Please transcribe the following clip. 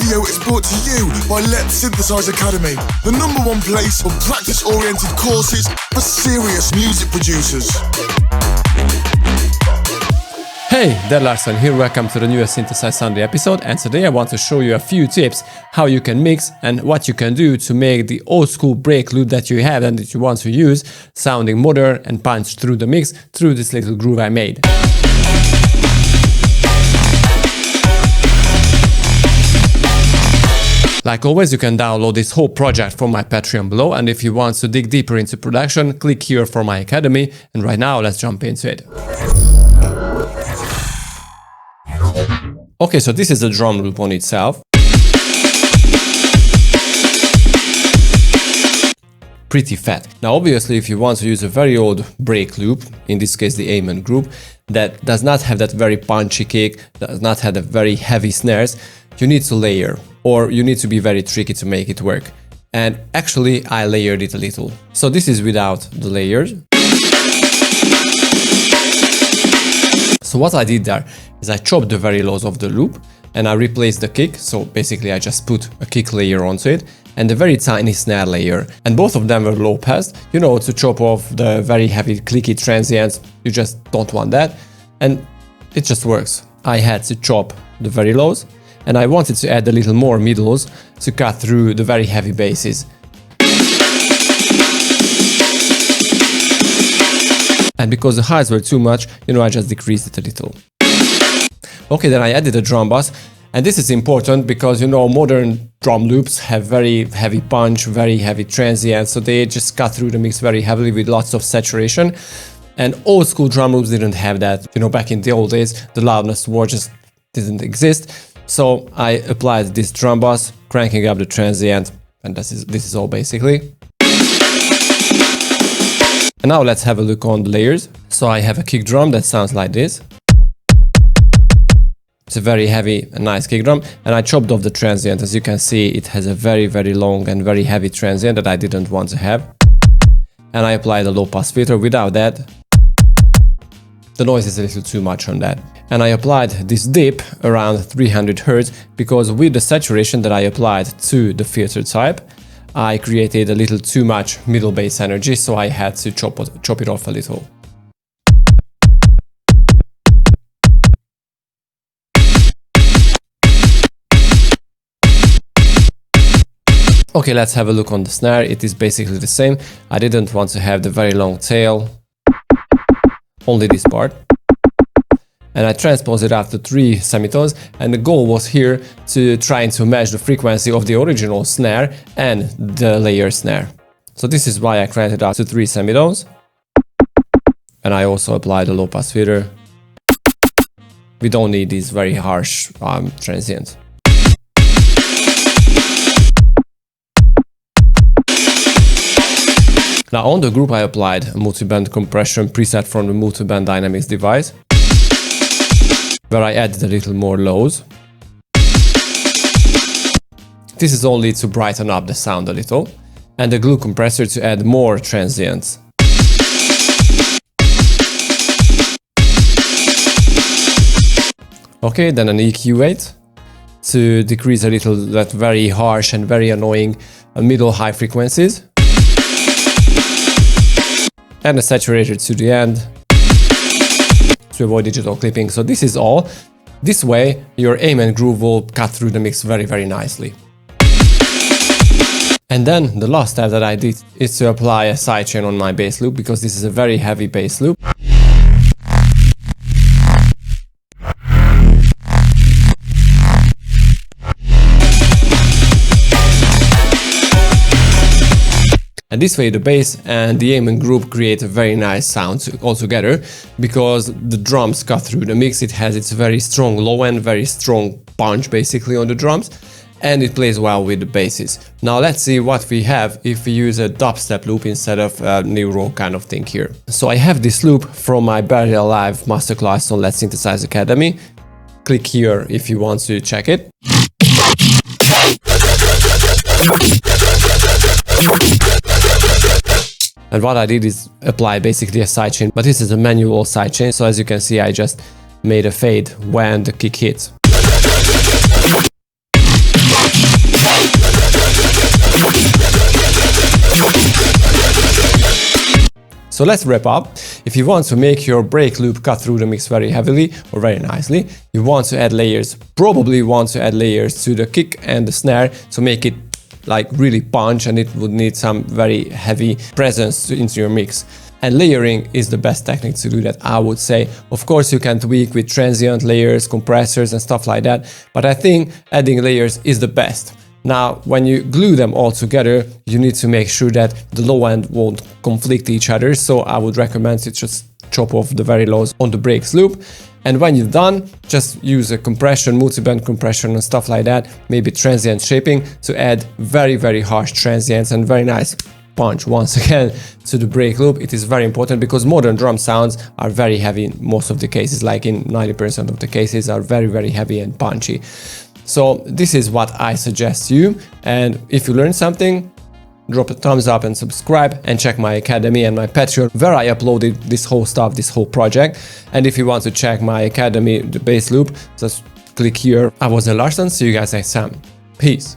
video is brought to you by Letsynthesize Academy, the #1 place for practice-oriented courses for serious music producers. Hey, there Larson here, welcome to the newest Synthesize Sunday episode, and today I want to show you a few tips how you can mix and what you can do to make the old school break loop that you have and that you want to use sounding modern and punch through the mix through this little groove I made. Like always, you can download this whole project from my Patreon below, and if you want to dig deeper into production, click here for my academy, and right now let's jump into it. Okay, so this is the drum loop on itself. Pretty fat. Now obviously if you want to use a very old break loop, in this case the Amen group, that does not have that very punchy kick, does not have the very heavy snares, you need to layer, or you need to be very tricky to make it work. And actually I layered it a little. So this is without the layers. So what I did there is I chopped the very lows of the loop and I replaced the kick, so basically I just put a kick layer onto it and a very tiny snare layer, and both of them were low pass, you know, to chop off the very heavy clicky transients. You just don't want that, and it just works. I had to chop the very lows and I wanted to add a little more middles to cut through the very heavy basses. And because the highs were too much, you know, I just decreased it a little. Okay, then I added a drum bass, and this is important because, you know, modern drum loops have very heavy punch, very heavy transients, so they just cut through the mix very heavily with lots of saturation. And old school drum loops didn't have that. You know, back in the old days, the loudness war just didn't exist. So I applied this drum bass, cranking up the transient, and this is all basically. And now let's have a look on the layers. So I have a kick drum that sounds like this. It's a very heavy and nice kick drum, and I chopped off the transient. As you can see, it has a very long and very heavy transient that I didn't want to have. And I applied a low pass filter. Without that, the noise is a little too much on that. And I applied this dip around 300 Hz because with the saturation that I applied to the filter type, I created a little too much middle bass energy, so I had to chop it off a little. Okay, let's have a look on the snare. It is basically the same. I didn't want to have the very long tail, only this part. And I transposed it after 3 semitones, and the goal was here to try to match the frequency of the original snare and the layer snare. So this is why I cranked it out to 3 semitones. And I also applied a low pass filter. We don't need these very harsh transients. Now on the group I applied a multi-band compression preset from the multi-band dynamics device, where I added a little more lows. This is only to brighten up the sound a little, and the glue compressor to add more transients. Okay, then an EQ8 to decrease a little that very harsh and very annoying middle high frequencies. And a saturator to the end to avoid digital clipping. So this is all. This way your Amen groove will cut through the mix very nicely. And then the last step that I did is to apply a sidechain on my bass loop, because this is a very heavy bass loop. And this way the bass and the Amen group create a very nice sound altogether, because the drums cut through the mix. It has its very strong low end, very strong punch basically on the drums, and it plays well with the basses. Now let's see what we have if we use a dubstep loop instead of a neuro kind of thing here. So I have this loop from my Barely Alive masterclass on Letsynthesize Academy. Click here if you want to check it. And what I did is apply basically a sidechain, but this is a manual sidechain, so as you can see I just made a fade when the kick hits. So let's wrap up. If you want to make your break loop cut through the mix very heavily or very nicely, you want to add layers, probably want to add layers to the kick and the snare to make it like really punch, and it would need some very heavy presence into your mix. And layering is the best technique to do that, I would say. Of course, you can tweak with transient layers, compressors and stuff like that, but I think adding layers is the best. Now, when you glue them all together, you need to make sure that the low end won't conflict each other. So I would recommend you just chop off the very lows on the breaks loop. And when you're done, just use a compression, multi-band compression and stuff like that, maybe transient shaping to add very, very harsh transients and very nice punch once again to the break loop. It is very important because modern drum sounds are very heavy in most of the cases, like in 90% of the cases are very, very heavy and punchy. So this is what I suggest you, and if you learned something, drop a thumbs up and subscribe, and check my academy and my Patreon where I uploaded this whole stuff, this whole project. And if you want to check my academy, the bass loop, just click here. I was Larson, see you guys next time. Peace.